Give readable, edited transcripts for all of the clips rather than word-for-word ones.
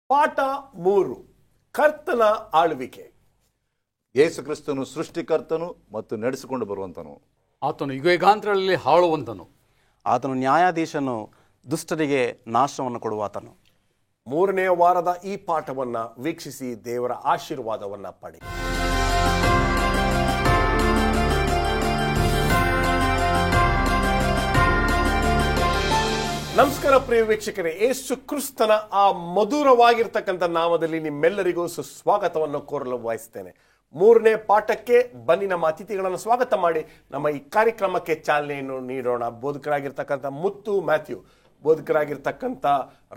ಪಾಠ 3 ಕರ್ತನ ಆಳ್ವಿಕೆ. ಯೇಸು ಕ್ರಿಸ್ತನು ಸೃಷ್ಟಿಕರ್ತನು ಮತ್ತು ನಡೆಸಿಕೊಂಡು ಬರುವಂತನು. ಆತನು ಯುಗಯುಗಾಂತರಗಳಲ್ಲಿ ಆಳುವಂತನು. ಆತನು ನ್ಯಾಯಾಧೀಶನು, ದುಷ್ಟರಿಗೆ ನಾಶವನ್ನು ಕೊಡುವಾತನು. 3ನೇ ವಾರದ ಈ ಪಾಠವನ್ನ ವೀಕ್ಷಿಸಿ ದೇವರ ಆಶೀರ್ವಾದವನ್ನ ಪಡಿ. ನಮಸ್ಕಾರ ಪ್ರಿಯ ವೀಕ್ಷಕರೇ, ಯೇಸು ಕ್ರಿಸ್ತನ ಆ ಮಧುರವಾಗಿರ್ತಕ್ಕಂಥ ನಾಮದಲ್ಲಿ ನಿಮ್ಮೆಲ್ಲರಿಗೂ ಸುಸ್ವಾಗತವನ್ನು ಕೋರಲು ಬಯಸ್ತೇನೆ. 3ನೇ ಪಾಠಕ್ಕೆ ಬನ್ನಿ, ನಮ್ಮ ಅತಿಥಿಗಳನ್ನು ಸ್ವಾಗತ ಮಾಡಿ ನಮ್ಮ ಈ ಕಾರ್ಯಕ್ರಮಕ್ಕೆ ಚಾಲನೆಯನ್ನು ನೀಡೋಣ. ಬೋಧಕರಾಗಿರ್ತಕ್ಕಂಥ ಮುತ್ತು ಮ್ಯಾಥ್ಯೂ, ಬೋಧಕರಾಗಿರ್ತಕ್ಕಂಥ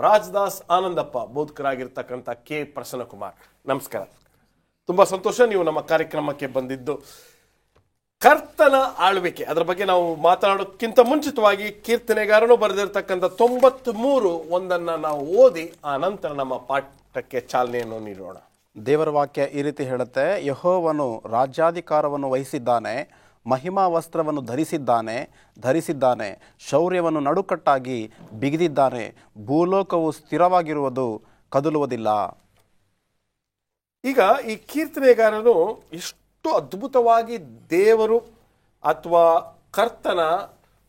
ರಾಜದಾಸ್ ಆನಂದಪ್ಪ, ಬೋಧಕರಾಗಿರ್ತಕ್ಕಂಥ ಕೆ ಪ್ರಸನ್ನಕುಮಾರ್. ನಮಸ್ಕಾರ, ತುಂಬಾ ಸಂತೋಷ ನೀವು ನಮ್ಮ ಕಾರ್ಯಕ್ರಮಕ್ಕೆ ಬಂದಿದ್ದು. ಕರ್ತನ ಆಳ್ವಿಕೆ ಅದರ ಬಗ್ಗೆ ನಾವು ಮಾತನಾಡೋಕ್ಕಿಂತ ಮುಂಚಿತವಾಗಿ ಕೀರ್ತನೆಗಾರನು ಬರೆದಿರ್ತಕ್ಕಂಥ 93 ಒಂದನ್ನು ನಾವು ಓದಿ ಆ ನಂತರ ನಮ್ಮ ಪಾಠಕ್ಕೆ ಚಾಲನೆಯನ್ನು ನೀಡೋಣ. ದೇವರ ವಾಕ್ಯ ಈ ರೀತಿ ಹೇಳುತ್ತೆ, ಯೆಹೋವನು ರಾಜ್ಯಾಧಿಕಾರವನ್ನು ವಹಿಸಿದ್ದಾನೆ, ಮಹಿಮಾ ವಸ್ತ್ರವನ್ನು ಧರಿಸಿದ್ದಾನೆ, ಶೌರ್ಯವನ್ನು ನಡುಕಟ್ಟಾಗಿ ಬಿಗಿದಿದ್ದಾನೆ, ಭೂಲೋಕವು ಸ್ಥಿರವಾಗಿರುವುದು, ಕದಲುವುದಿಲ್ಲ. ಈಗ ಈ ಕೀರ್ತನೆಗಾರನು ಎಷ್ಟು ಅದ್ಭುತವಾಗಿ ದೇವರು ಅಥವಾ ಕರ್ತನ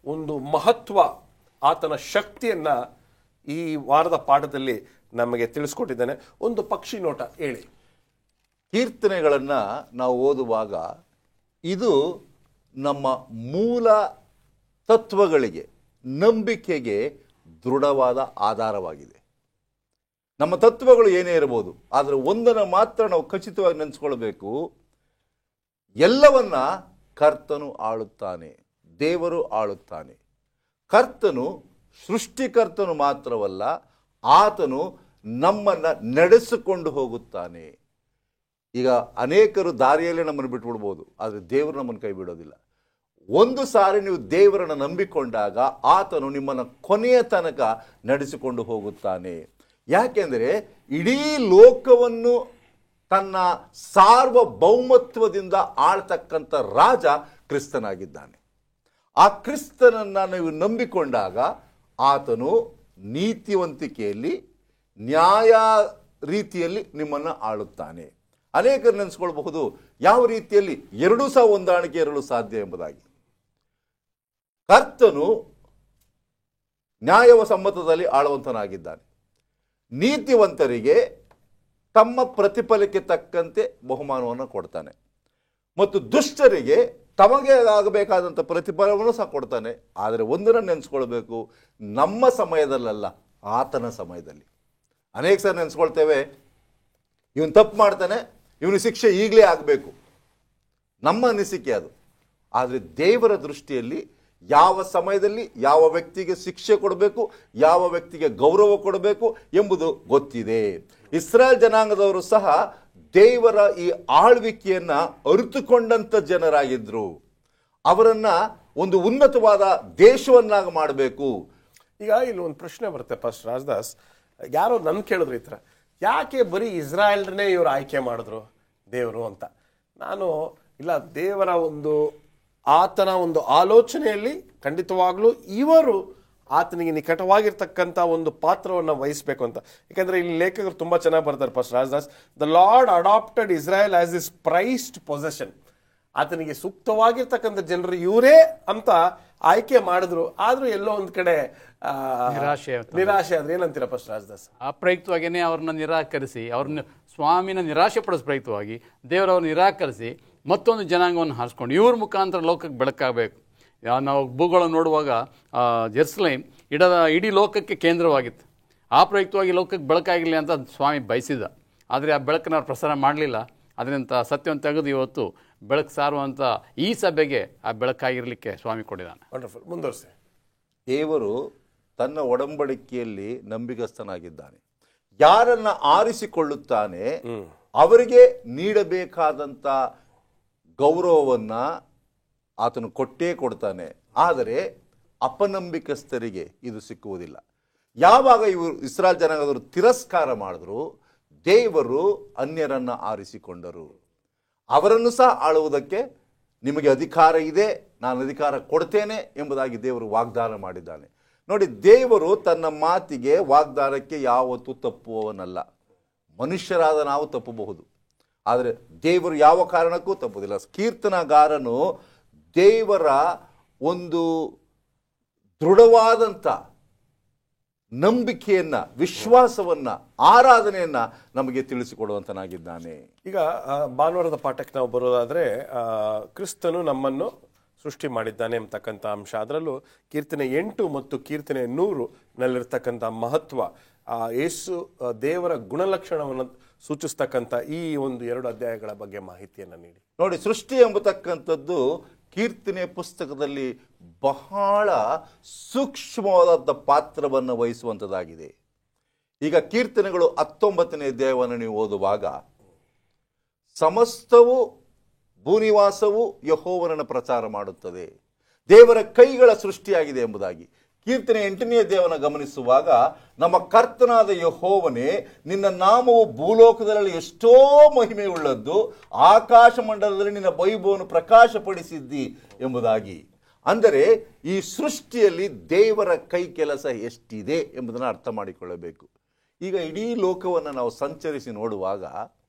ಒಂದು ಮಹತ್ವ, ಆತನ ಶಕ್ತಿಯನ್ನ ಈ ವಾರದ ಪಾಠದಲ್ಲಿ ನಮಗೆ ತಿಳಿಸ್ಕೊಟ್ಟಿದ್ದಾನೆ. ಒಂದು ಪಕ್ಷಿ ನೋಟ ಹೇಳಿ. ಕೀರ್ತನೆಗಳನ್ನ ನಾವು ಓದುವಾಗ ಇದು ನಮ್ಮ ಮೂಲ ತತ್ವಗಳಿಗೆ, ನಂಬಿಕೆಗೆ ದೃಢವಾದ ಆಧಾರವಾಗಿದೆ. ನಮ್ಮ ತತ್ವಗಳು ಏನೇ ಇರಬಹುದು, ಆದರೆ ಒಂದನ್ನು ಮಾತ್ರ ನಾವು ಖಚಿತವಾಗಿ ನೆನೆಸ್ಕೊಳ್ಬೇಕು, ಎಲ್ಲವನ್ನ ಕರ್ತನು ಆಳುತ್ತಾನೆ, ದೇವರು ಆಳುತ್ತಾನೆ. ಕರ್ತನು ಸೃಷ್ಟಿಕರ್ತನು ಮಾತ್ರವಲ್ಲ, ಆತನು ನಮ್ಮನ್ನ ನಡೆಸಿಕೊಂಡು ಹೋಗುತ್ತಾನೆ. ಈಗ ಅನೇಕರು ದಾರಿಯಲ್ಲೇ ನಮ್ಮನ್ನು ಬಿಟ್ಬಿಡ್ಬೋದು, ಆದರೆ ದೇವರು ನಮ್ಮನ್ನು ಕೈ ಬಿಡೋದಿಲ್ಲ. ಒಂದು ಸಾರಿ ನೀವು ದೇವರನ್ನು ನಂಬಿಕೊಂಡಾಗ ಆತನು ನಿಮ್ಮನ್ನು ಕೊನೆಯ ತನಕ ನಡೆಸಿಕೊಂಡು ಹೋಗುತ್ತಾನೆ. ಯಾಕೆಂದರೆ ಇಡೀ ಲೋಕವನ್ನು ತನ್ನ ಸಾರ್ವಭೌಮತ್ವದಿಂದ ಆಳ್ತಕ್ಕಂಥ ರಾಜ ಕ್ರಿಸ್ತನಾಗಿದ್ದಾನೆ. ಆ ಕ್ರಿಸ್ತನನ್ನು ನೀವು ನಂಬಿಕೊಂಡಾಗ ಆತನು ನೀತಿವಂತಿಕೆಯಲ್ಲಿ, ನ್ಯಾಯ ರೀತಿಯಲ್ಲಿ ನಿಮ್ಮನ್ನು ಆಳುತ್ತಾನೆ. ಅನೇಕರು ನೆನೆಸ್ಕೊಳ್ಬಹುದು, ಯಾವ ರೀತಿಯಲ್ಲಿ ಎರಡೂ ಸಹ ಹೊಂದಾಣಿಕೆ ಇರಲು ಸಾಧ್ಯ ಎಂಬುದಾಗಿ. ಕರ್ತನು ನ್ಯಾಯವ ಸಮ್ಮತದಲ್ಲಿ ಆಳುವಂತನಾಗಿದ್ದಾನೆ. ನೀತಿವಂತರಿಗೆ ತಮ್ಮ ಪ್ರತಿಫಲಕ್ಕೆ ತಕ್ಕಂತೆ ಬಹುಮಾನವನ್ನು ಕೊಡ್ತಾನೆ, ಮತ್ತು ದುಷ್ಟರಿಗೆ ತಮಗೆ ಆಗಬೇಕಾದಂಥ ಪ್ರತಿಫಲವನ್ನು ಸಹ ಕೊಡ್ತಾನೆ. ಆದರೆ ಒಂದನ್ನು ನೆನೆಸ್ಕೊಳ್ಬೇಕು, ನಮ್ಮ ಸಮಯದಲ್ಲ, ಆತನ ಸಮಯದಲ್ಲಿ. ಅನೇಕ ಸಲ ನೆನೆಸ್ಕೊಳ್ತೇವೆ, ಇವನು ತಪ್ಪು ಮಾಡ್ತಾನೆ, ಇವನು ಶಿಕ್ಷೆ ಈಗಲೇ ಆಗಬೇಕು, ನಮ್ಮ ಅನಿಸಿಕೆ ಅದು. ಆದರೆ ದೇವರ ದೃಷ್ಟಿಯಲ್ಲಿ ಯಾವ ಸಮಯದಲ್ಲಿ ಯಾವ ವ್ಯಕ್ತಿಗೆ ಶಿಕ್ಷೆ ಕೊಡಬೇಕು, ಯಾವ ವ್ಯಕ್ತಿಗೆ ಗೌರವ ಕೊಡಬೇಕು ಎಂಬುದು ಗೊತ್ತಿದೆ. ಇಸ್ರಾಯೇಲ್ ಜನಾಂಗದವರು ಸಹ ದೇವರ ಈ ಆಳ್ವಿಕೆಯನ್ನ ಅರಿತುಕೊಂಡಂತ ಜನರಾಗಿದ್ರು. ಅವರನ್ನ ಒಂದು ಉನ್ನತವಾದ ದೇಶವನ್ನಾಗಿ ಮಾಡಬೇಕು. ಈಗ ಇಲ್ಲಿ ಒಂದು ಪ್ರಶ್ನೆ ಬರುತ್ತೆ ಫಸ್ಟ್ ರಾಜದಾಸ್, ಯಾರೋ ನನ್ ಕೇಳಿದ್ರು ಈ ಥರ, ಯಾಕೆ ಬರೀ ಇಸ್ರಾಯೇಲ್ರನ್ನೇ ಇವರು ಆಯ್ಕೆ ಮಾಡಿದ್ರು ದೇವರು ಅಂತ. ನಾನು ಇಲ್ಲ, ದೇವರ ಒಂದು ಆತನ ಒಂದು ಆಲೋಚನೆಯಲ್ಲಿ ಖಂಡಿತವಾಗ್ಲೂ ಇವರು ಆತನಿಗೆ ನಿಕಟವಾಗಿರ್ತಕ್ಕಂಥ ಒಂದು ಪಾತ್ರವನ್ನು ವಹಿಸಬೇಕು ಅಂತ. ಯಾಕಂದ್ರೆ ಇಲ್ಲಿ ಲೇಖಕರು ತುಂಬಾ ಚೆನ್ನಾಗಿ ಬರ್ತಾರೆ ಫಸ್ಟ್ ರಾಜದಾಸ್. The Lord adopted Israel as his prized possession. ಆತನಿಗೆ ಸೂಕ್ತವಾಗಿರ್ತಕ್ಕಂಥ ಜನರು ಇವರೇ ಅಂತ ಆಯ್ಕೆ ಮಾಡಿದ್ರು. ಆದ್ರೂ ಎಲ್ಲೋ ಒಂದ್ ಕಡೆ ನಿರಾಶೆ ಆದ್ರೆ ಏನಂತೀರ ಫಸ್ಟ್ ರಾಜದಾಸ್? ಅಪ್ರಯುಕ್ತವಾಗಿಯೇ ಅವ್ರನ್ನ ನಿರಾಕರಿಸಿ, ಅವ್ರನ್ನ ಸ್ವಾಮಿನ ನಿರಾಶೆ ಪಡಿಸೋ ಪ್ರಯುಕ್ತವಾಗಿ ದೇವರವ್ರನ್ನ ನಿರಾಕರಿಸಿ ಮತ್ತೊಂದು ಜನಾಂಗವನ್ನು ಹಾರಿಸ್ಕೊಂಡು ಇವ್ರ ಮುಖಾಂತರ ಲೋಕಕ್ಕೆ ಬೆಳಕಾಗಬೇಕು. ನಾವು ಭೂಗೋಳ ನೋಡುವಾಗ ಜೆರುಸಲೇಮ್ ಇಡೀ ಲೋಕಕ್ಕೆ ಕೇಂದ್ರವಾಗಿತ್ತು. ಆ ಪ್ರಯುಕ್ತವಾಗಿ ಲೋಕಕ್ಕೆ ಬೆಳಕಾಗಿರಲಿ ಅಂತ ಸ್ವಾಮಿ ಬಯಸಿದ. ಆದರೆ ಆ ಬೆಳಕನ್ನು ಅವ್ರು ಪ್ರಸಾರ ಮಾಡಲಿಲ್ಲ. ಅದರಿಂದ ಸತ್ಯವನ್ನು ತೆಗೆದು ಇವತ್ತು ಬೆಳಕು ಸಾರುವಂಥ ಈ ಸಭೆಗೆ ಆ ಬೆಳಕಾಗಿರಲಿಕ್ಕೆ ಸ್ವಾಮಿ ಕೊಟ್ಟಿದ್ದಾನೆ. ವಂಡರ್ಫುಲ್, ಮುಂದುವರಿಸಿ. ದೇವರು ತನ್ನ ಒಡಂಬಡಿಕೆಯಲ್ಲಿ ನಂಬಿಗಸ್ತನಾಗಿದ್ದಾನೆ. ಯಾರನ್ನ ಆರಿಸಿಕೊಳ್ಳುತ್ತಾನೆ ಅವರಿಗೆ ನೀಡಬೇಕಾದಂಥ ಗೌರವವನ್ನ ಆತನು ಕೊಟ್ಟೇ ಕೊಡ್ತಾನೆ. ಆದರೆ ಅಪನಂಬಿಕಸ್ಥರಿಗೆ ಇದು ಸಿಕ್ಕುವುದಿಲ್ಲ. ಯಾವಾಗ ಇವರು ಇಸ್ರಾಯೇಲ್ ಜನಾಂಗದವರು ತಿರಸ್ಕಾರ ಮಾಡಿದ್ರು, ದೇವರು ಅನ್ಯರನ್ನ ಆರಿಸಿಕೊಂಡರು. ಅವರನ್ನು ಸಹ ಆಳುವುದಕ್ಕೆ ನಿಮಗೆ ಅಧಿಕಾರ ಇದೆ, ನಾನು ಅಧಿಕಾರ ಕೊಡ್ತೇನೆ ಎಂಬುದಾಗಿ ದೇವರು ವಾಗ್ದಾನ ಮಾಡಿದ್ದಾನೆ. ನೋಡಿ, ದೇವರು ತನ್ನ ಮಾತಿಗೆ, ವಾಗ್ದಾನಕ್ಕೆ ಯಾವತ್ತೂ ತಪ್ಪುವವನಲ್ಲ. ಮನುಷ್ಯರಾದ ನಾವು ತಪ್ಪಬಹುದು, ಆದರೆ ದೇವರು ಯಾವ ಕಾರಣಕ್ಕೂ ತಪ್ಪುವುದಿಲ್ಲ. ಕೀರ್ತನಗಾರನು ದೇವರ ಒಂದು ದೃಢವಾದಂಥ ನಂಬಿಕೆಯನ್ನ, ವಿಶ್ವಾಸವನ್ನ, ಆರಾಧನೆಯನ್ನ ನಮಗೆ ತಿಳಿಸಿಕೊಡುವಂತನಾಗಿದ್ದಾನೆ. ಈಗ ಭಾನುವಾರದ ಪಾಠಕ್ಕೆ ನಾವು ಬರೋದಾದ್ರೆ ಕ್ರಿಸ್ತನು ನಮ್ಮನ್ನು ಸೃಷ್ಟಿ ಮಾಡಿದ್ದಾನೆ ಎಂಬತಕ್ಕಂಥ ಅಂಶ, ಅದರಲ್ಲೂ ಕೀರ್ತನೆ 8 ಮತ್ತು ಕೀರ್ತನೆ 100 ನಲ್ಲಿರ್ತಕ್ಕಂಥ ಮಹತ್ವ, ಯೇಸು ದೇವರ ಗುಣಲಕ್ಷಣವನ್ನು ಸೂಚಿಸ್ತಕ್ಕಂಥ ಈ ಒಂದು 2 ಅಧ್ಯಾಯಗಳ ಬಗ್ಗೆ ಮಾಹಿತಿಯನ್ನು ನೀಡಿ. ನೋಡಿ, ಸೃಷ್ಟಿ ಎಂಬತಕ್ಕಂಥದ್ದು ಕೀರ್ತನೆ ಪುಸ್ತಕದಲ್ಲಿ ಬಹಳ ಸೂಕ್ಷ್ಮವಾದ ಪಾತ್ರವನ್ನು ವಹಿಸುವಂಥದ್ದಾಗಿದೆ. ಈಗ ಕೀರ್ತನೆಗಳು 19ನೇ ಅಧ್ಯಾಯವನ್ನು ನೀವು ಓದುವಾಗ, ಸಮಸ್ತವು ಭೂನಿವಾಸವು ಯೆಹೋವನನ್ನು ಪ್ರಚಾರ ಮಾಡುತ್ತದೆ, ದೇವರ ಕೈಗಳ ಸೃಷ್ಟಿಯಾಗಿದೆ ಎಂಬುದಾಗಿ. ಕೀರ್ತನೆ 8ನೇ ಅಧ್ಯಾಯವನ್ನು ಗಮನಿಸುವಾಗ, ನಮ್ಮ ಕರ್ತನಾದ ಯೆಹೋವನೇ, ನಿನ್ನ ನಾಮವು ಭೂಲೋಕದಲ್ಲಿ ಎಷ್ಟೋ ಮಹಿಮೆಯುಳ್ಳದ್ದು, ಆಕಾಶ ಮಂಡಲದಲ್ಲಿ ನಿನ್ನ ವೈಭವವನ್ನು ಪ್ರಕಾಶಪಡಿಸಿದ್ದಿ ಎಂಬುದಾಗಿ. ಅಂದರೆ ಈ ಸೃಷ್ಟಿಯಲ್ಲಿ ದೇವರ ಕೈ ಕೆಲಸ ಎಷ್ಟಿದೆ ಎಂಬುದನ್ನು ಅರ್ಥ ಮಾಡಿಕೊಳ್ಳಬೇಕು. ಈಗ ಇಡೀ ಲೋಕವನ್ನು ನಾವು ಸಂಚರಿಸಿ ನೋಡುವಾಗ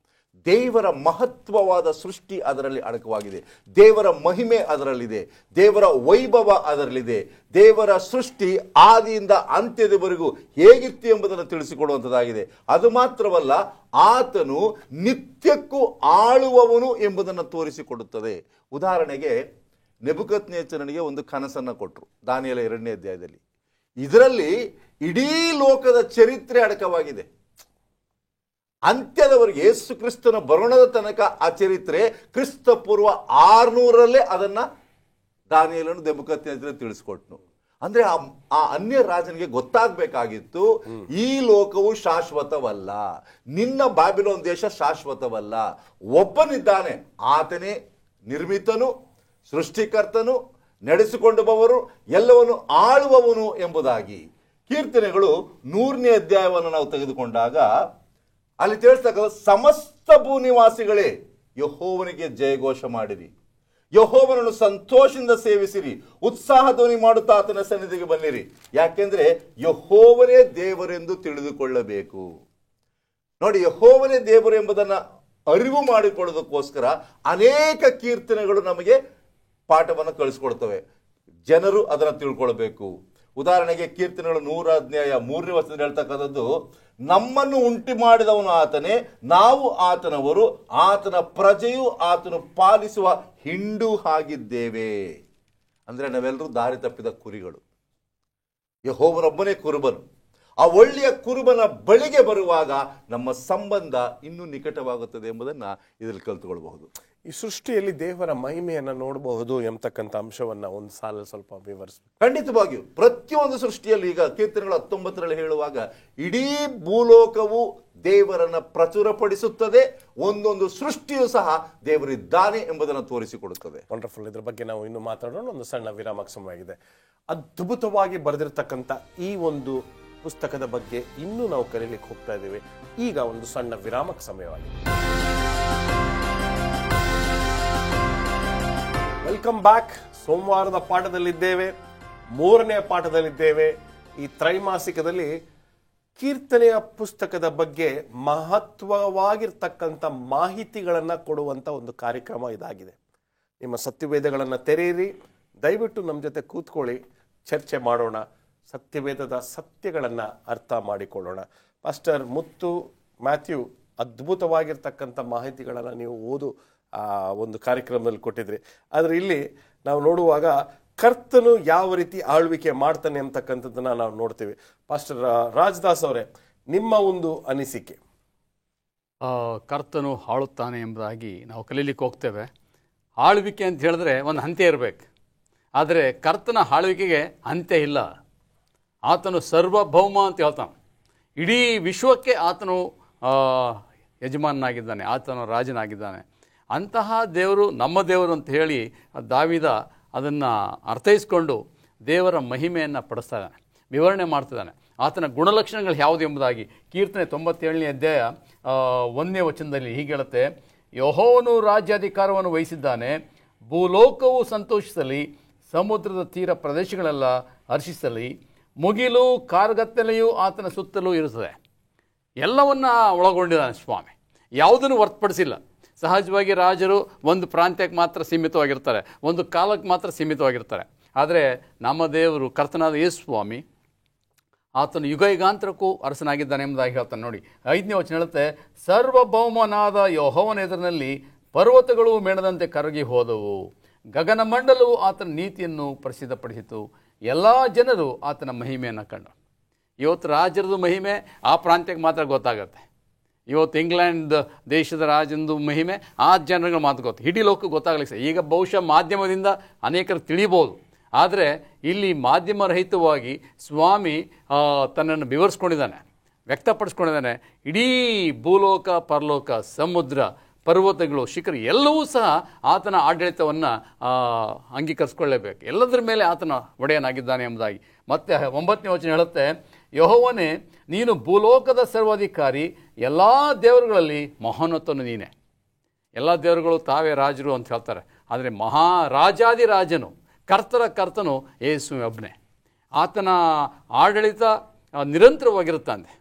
ದೇವರ ಮಹತ್ವವಾದ ಸೃಷ್ಟಿ ಅದರಲ್ಲಿ ಅಡಕವಾಗಿದೆ, ದೇವರ ಮಹಿಮೆ ಅದರಲ್ಲಿದೆ, ದೇವರ ವೈಭವ ಅದರಲ್ಲಿದೆ. ದೇವರ ಸೃಷ್ಟಿ ಆದಿಯಿಂದ ಅಂತ್ಯದವರೆಗೂ ಹೇಗಿತ್ತು ಎಂಬುದನ್ನು ತಿಳಿಸಿಕೊಡುವಂಥದ್ದಾಗಿದೆ. ಅದು ಮಾತ್ರವಲ್ಲ, ಆತನು ನಿತ್ಯಕ್ಕೂ ಆಳುವವನು ಎಂಬುದನ್ನು ತೋರಿಸಿಕೊಡುತ್ತದೆ. ಉದಾಹರಣೆಗೆ, ನೆಬೂಕದ್ನೆಚ್ಚರನಿಗೆ ಒಂದು ಕನಸನ್ನು ಕೊಟ್ಟರು ದಾನಿಯೇಲ 2ನೇ ಅಧ್ಯಾಯದಲ್ಲಿ. ಇದರಲ್ಲಿ ಇಡೀ ಲೋಕದ ಚರಿತ್ರೆ ಅಡಕವಾಗಿದೆ. ಅಂತ್ಯದವರೆಗೆ, ಯೇಸು ಕ್ರಿಸ್ತನ ಬರೋಣದ ತನಕ ಆ ಚರಿತ್ರೆ, ಕ್ರಿಸ್ತ ಪೂರ್ವ 600ರಲ್ಲೇ ಅದನ್ನ ದಾನಿಯೇಲನು ನೆಬೂಕದ್ನೆಚ್ಚರನಿಗೆ ತಿಳಿಸ್ಕೊಟ್ನು. ಅಂದ್ರೆ ಆ ಅನ್ಯ ರಾಜನಿಗೆ ಗೊತ್ತಾಗಬೇಕಾಗಿತ್ತು, ಈ ಲೋಕವು ಶಾಶ್ವತವಲ್ಲ, ನಿನ್ನ ಬಾಬಿಲೋನ್ ದೇಶ ಶಾಶ್ವತವಲ್ಲ, ಒಬ್ಬನಿದ್ದಾನೆ, ಆತನೇ ನಿರ್ಮಿತನು, ಸೃಷ್ಟಿಕರ್ತನು, ನಡೆಸಿಕೊಂಡು ಬವರು, ಎಲ್ಲವನ್ನು ಆಳುವವನು ಎಂಬುದಾಗಿ. ಕೀರ್ತನೆಗಳು 100ನೇ ಅಧ್ಯಾಯವನ್ನು ನಾವು ತೆಗೆದುಕೊಂಡಾಗ ಅಲ್ಲಿ ತಿಳಿಸ್ತಕ್ಕಂಥ, ಸಮಸ್ತ ಭೂನಿವಾಸಿಗಳೇ ಯೆಹೋವನಿಗೆ ಜಯಘೋಷ ಮಾಡಿರಿ, ಯೆಹೋವನನ್ನು ಸಂತೋಷದಿಂದ ಸೇವಿಸಿರಿ, ಉತ್ಸಾಹ ಧ್ವನಿ ಮಾಡುತ್ತಾ ಆತನ ಸನ್ನಿಧಿಗೆ ಬನ್ನಿರಿ. ಯಾಕೆಂದ್ರೆ ಯೆಹೋವನೇ ದೇವರೆಂದು ತಿಳಿದುಕೊಳ್ಳಬೇಕು. ನೋಡಿ, ಯೆಹೋವನೇ ದೇವರು ಎಂಬುದನ್ನ ಅರಿವು ಮಾಡಿಕೊಳ್ಳೋದಕ್ಕೋಸ್ಕರ ಅನೇಕ ಕೀರ್ತನೆಗಳು ನಮಗೆ ಪಾಠವನ್ನು ಕಳಿಸ್ಕೊಡ್ತವೆ. ಜನರು ಅದನ್ನು ತಿಳ್ಕೊಳ್ಬೇಕು. ಉದಾಹರಣೆಗೆ ಕೀರ್ತನೆಗಳು 100ರ ಅಧ್ಯಾಯ 3ನೇ ವಚನದಲ್ಲಿ ಹೇಳ್ತಕ್ಕಂಥದ್ದು, ನಮ್ಮನ್ನು ಉಂಟು ಮಾಡಿದವನು ಆತನೇ, ನಾವು ಆತನವರು, ಆತನ ಪ್ರಜೆಯು, ಆತನು ಪಾಲಿಸುವ ಹಿಂಡು ಆಗಿದ್ದೇವೆ. ಅಂದ್ರೆ ನಾವೆಲ್ಲರೂ ದಾರಿ ತಪ್ಪಿದ ಕುರಿಗಳು, ಯೆಹೋವನೊಬ್ಬನೇ ಕುರುಬನು. ಆ ಒಳ್ಳೆಯ ಕುರುಬನ ಬಳಿಗೆ ಬರುವಾಗ ನಮ್ಮ ಸಂಬಂಧ ಇನ್ನೂ ನಿಕಟವಾಗುತ್ತದೆ ಎಂಬುದನ್ನ ಇದರಲ್ಲಿ ಕಲ್ತುಕೊಳ್ಳಬಹುದು. ಈ ಸೃಷ್ಟಿಯಲ್ಲಿ ದೇವರ ಮಹಿಮೆಯನ್ನು ನೋಡಬಹುದು ಎಂಬತಕ್ಕಂಥ ಅಂಶವನ್ನ ಒಂದು ಸಾಲ ಸ್ವಲ್ಪ ವಿವರಿಸಬೇಕು. ಖಂಡಿತವಾಗಿಯೂ ಪ್ರತಿಯೊಂದು ಸೃಷ್ಟಿಯಲ್ಲಿ, ಈಗ ಕೀರ್ತನೆಗಳು 19ರಲ್ಲಿ ಹೇಳುವಾಗ, ಇಡೀ ಭೂಲೋಕವು ದೇವರನ್ನ ಪ್ರಚುರಪಡಿಸುತ್ತದೆ, ಒಂದೊಂದು ಸೃಷ್ಟಿಯು ಸಹ ದೇವರಿದ್ದಾನೆ ಎಂಬುದನ್ನು ತೋರಿಸಿಕೊಡುತ್ತದೆ. ವಂಡರ್ಫುಲ್. ಇದ್ರ ಬಗ್ಗೆ ನಾವು ಇನ್ನು ಮಾತಾಡೋಣ, ಒಂದು ಸಣ್ಣ ವಿರಾಮಕ್ಕೆ ಸಮಯವಾಗಿದೆ. ಅದ್ಭುತವಾಗಿ ಬರೆದಿರ್ತಕ್ಕಂಥ ಈ ಒಂದು ಪುಸ್ತಕದ ಬಗ್ಗೆ ಇನ್ನೂ ನಾವು ಕಲೀಲಿಕ್ಕೆ ಹೋಗ್ತಾ ಇದ್ದೇವೆ. ಈಗ ಒಂದು ಸಣ್ಣ ವಿರಾಮಕ್ಕೆ ಸಮಯವಾಗಿದೆ. Welcome back. ಸೋಮವಾರದ ಪಾಠದಲ್ಲಿದ್ದೇವೆ, 3ನೇ ಪಾಠದಲ್ಲಿದ್ದೇವೆ. ಈ ತ್ರೈಮಾಸಿಕದಲ್ಲಿ ಕೀರ್ತನೆಯ ಪುಸ್ತಕದ ಬಗ್ಗೆ ಮಹತ್ವವಾಗಿರ್ತಕ್ಕಂಥ ಮಾಹಿತಿಗಳನ್ನು ಕೊಡುವಂಥ ಒಂದು ಕಾರ್ಯಕ್ರಮ ಇದಾಗಿದೆ. ನಿಮ್ಮ ಸತ್ಯವೇದಗಳನ್ನು ತೆರೆಯಿರಿ, ದಯವಿಟ್ಟು ನಮ್ಮ ಜೊತೆ ಕೂತ್ಕೊಳ್ಳಿ, ಚರ್ಚೆ ಮಾಡೋಣ, ಸತ್ಯವೇದದ ಸತ್ಯಗಳನ್ನು ಅರ್ಥ ಮಾಡಿಕೊಳ್ಳೋಣ. ಪಾಸ್ಟರ್ ಮುತ್ತು ಮ್ಯಾಥ್ಯೂ ಅದ್ಭುತವಾಗಿರ್ತಕ್ಕಂಥ ಮಾಹಿತಿಗಳನ್ನು ನೀವು ಒಂದು ಕಾರ್ಯಕ್ರಮದಲ್ಲಿ ಕೊಟ್ಟಿದ್ರಿ. ಆದರೆ ಇಲ್ಲಿ ನಾವು ನೋಡುವಾಗ ಕರ್ತನು ಯಾವ ರೀತಿ ಆಳ್ವಿಕೆ ಮಾಡ್ತಾನೆ ಅಂತಕ್ಕಂಥದ್ದನ್ನ ನಾವು ನೋಡ್ತೀವಿ. ಪಾಸ್ಟರ್ ರಾಜದಾಸ್ ಅವರೇ, ನಿಮ್ಮ ಒಂದು ಅನಿಸಿಕೆ. ಕರ್ತನು ಆಳುತ್ತಾನೆ ಎಂಬುದಾಗಿ ನಾವು ಕಲೀಲಿಕ್ಕೆ ಹೋಗ್ತೇವೆ. ಆಳ್ವಿಕೆ ಅಂತ ಹೇಳಿದ್ರೆ ಒಂದು ಅಂತ್ಯ ಇರಬೇಕು, ಆದರೆ ಕರ್ತನ ಆಳ್ವಿಕೆಗೆ ಅಂತ್ಯ ಇಲ್ಲ. ಆತನು ಸರ್ವಭೌಮ ಅಂತ ಹೇಳ್ತಾನೆ. ಇಡೀ ವಿಶ್ವಕ್ಕೆ ಆತನು ಯಜಮಾನನಾಗಿದ್ದಾನೆ, ಆತನು ರಾಜನಾಗಿದ್ದಾನೆ. ಅಂತಹ ದೇವರು ನಮ್ಮ ದೇವರು ಅಂತ ಹೇಳಿ ದಾವೀದ ಅದನ್ನು ಅರ್ಥೈಸ್ಕೊಂಡು ದೇವರ ಮಹಿಮೆಯನ್ನು ಪಡಿಸ್ತಾನೆ, ವಿವರಣೆ ಮಾಡ್ತಿದ್ದಾನೆ. ಆತನ ಗುಣಲಕ್ಷಣಗಳು ಯಾವುದು ಎಂಬುದಾಗಿ ಕೀರ್ತನೆ 97ನೇ ಅಧ್ಯಾಯ 1ನೇ ವಚನದಲ್ಲಿ ಹೀಗೆ ಹೇಳುತ್ತೆ, ಯೆಹೋವನು ರಾಜ್ಯಾಧಿಕಾರವನ್ನು ವಹಿಸಿದ್ದಾನೆ, ಭೂಲೋಕವು ಸಂತೋಷಿಸಲಿ, ಸಮುದ್ರದ ತೀರ ಪ್ರದೇಶಗಳೆಲ್ಲ ಹರ್ಷಿಸಲಿ, ಮುಗಿಲು ಕಾರ್ಗತ್ತಲೆಯೂ ಆತನ ಸುತ್ತಲೂ ಇರುತ್ತದೆ. ಎಲ್ಲವನ್ನ ಒಳಗೊಂಡಿದ್ದಾನೆ ಸ್ವಾಮಿ, ಯಾವುದನ್ನು ಹೊರತುಪಡಿಸಿಲ್ಲ. ಸಹಜವಾಗಿ ರಾಜರು ಒಂದು ಪ್ರಾಂತ್ಯಕ್ಕೆ ಮಾತ್ರ ಸೀಮಿತವಾಗಿರ್ತಾರೆ, ಒಂದು ಕಾಲಕ್ಕೆ ಮಾತ್ರ ಸೀಮಿತವಾಗಿರ್ತಾರೆ. ಆದರೆ ನಮ್ಮ ದೇವರು ಕರ್ತನಾದ ಯೇಸು ಸ್ವಾಮಿ ಆತನು ಯುಗಯುಗಾಂತರಕ್ಕೂ ಅರಸನಾಗಿದ್ದಾನೆ ಎಂಬುದಾಗಿ ಹೇಳ್ತಾನೆ. ನೋಡಿ 5ನೇ ವಚನ ಹೇಳುತ್ತೆ, ಸರ್ವಭೌಮನಾದ ಯೆಹೋವನ ಎದುರಿನಲ್ಲಿ ಪರ್ವತಗಳು ಮೇಣದಂತೆ ಕರಗಿ ಹೋದವು, ಗಗನ ಮಂಡಲವು ಆತನ ನೀತಿಯನ್ನು ಪ್ರಸಿದ್ಧಪಡಿಸಿತು, ಎಲ್ಲ ಜನರು ಆತನ ಮಹಿಮೆಯನ್ನು ಕಂಡರು. ಇವತ್ತು ರಾಜರದು ಮಹಿಮೆ ಆ ಪ್ರಾಂತ್ಯಕ್ಕೆ ಮಾತ್ರ ಗೊತ್ತಾಗುತ್ತೆ. ಇವತ್ತು ಇಂಗ್ಲೆಂಡ್ ದೇಶದ ರಾಜಂದು ಮಹಿಮೆ ಆ ಜನಗಳು ಮಾತ್ರ ಗೊತ್ತು, ಇಡೀ ಲೋಕಕ್ಕೆ ಗೊತ್ತಾಗಲಿಕ್ಕೆ. ಈಗ ಬಹುಶಃ ಮಾಧ್ಯಮದಿಂದ ಅನೇಕರು ತಿಳಿಬೋದು, ಆದರೆ ಇಲ್ಲಿ ಮಾಧ್ಯಮ ರಹಿತವಾಗಿ ಸ್ವಾಮಿ ತನ್ನನ್ನು ವಿವರಿಸ್ಕೊಂಡಿದ್ದಾನೆ, ವ್ಯಕ್ತಪಡಿಸ್ಕೊಂಡಿದ್ದಾನೆ. ಇಡೀ ಭೂಲೋಕ, ಪರಲೋಕ, ಸಮುದ್ರ, ಪರ್ವತಗಳು, ಶಿಖರ ಎಲ್ಲವೂ ಸಹ ಆತನ ಆಡಳಿತವನ್ನು ಅಂಗೀಕರಿಸ್ಕೊಳ್ಳೇಬೇಕು. ಎಲ್ಲದರ ಮೇಲೆ ಆತನ ಒಡೆಯನಾಗಿದ್ದಾನೆ ಎಂಬುದಾಗಿ. ಮತ್ತೆ 9ನೇ ವಚನ ಹೇಳುತ್ತೆ, ಯೆಹೋವನೇ ನೀನು ಭೂಲೋಕದ ಸರ್ವಾಧಿಕಾರಿ, ಎಲ್ಲ ದೇವರುಗಳಲ್ಲಿ ಮಹೋನ್ನತನು ನೀನೇ. ಎಲ್ಲ ದೇವರುಗಳು ತಾವೇ ರಾಜರು ಅಂತ ಹೇಳ್ತಾರೆ, ಆದರೆ ಮಹಾರಾಜಾದಿರಾಜನು ಕರ್ತನ ಕರ್ತನು ಯೇಸು ಒಬ್ಬನೇ. ಆತನ ಆಡಳಿತ ನಿರಂತರವಾಗಿರುತ್ತಂತೆ.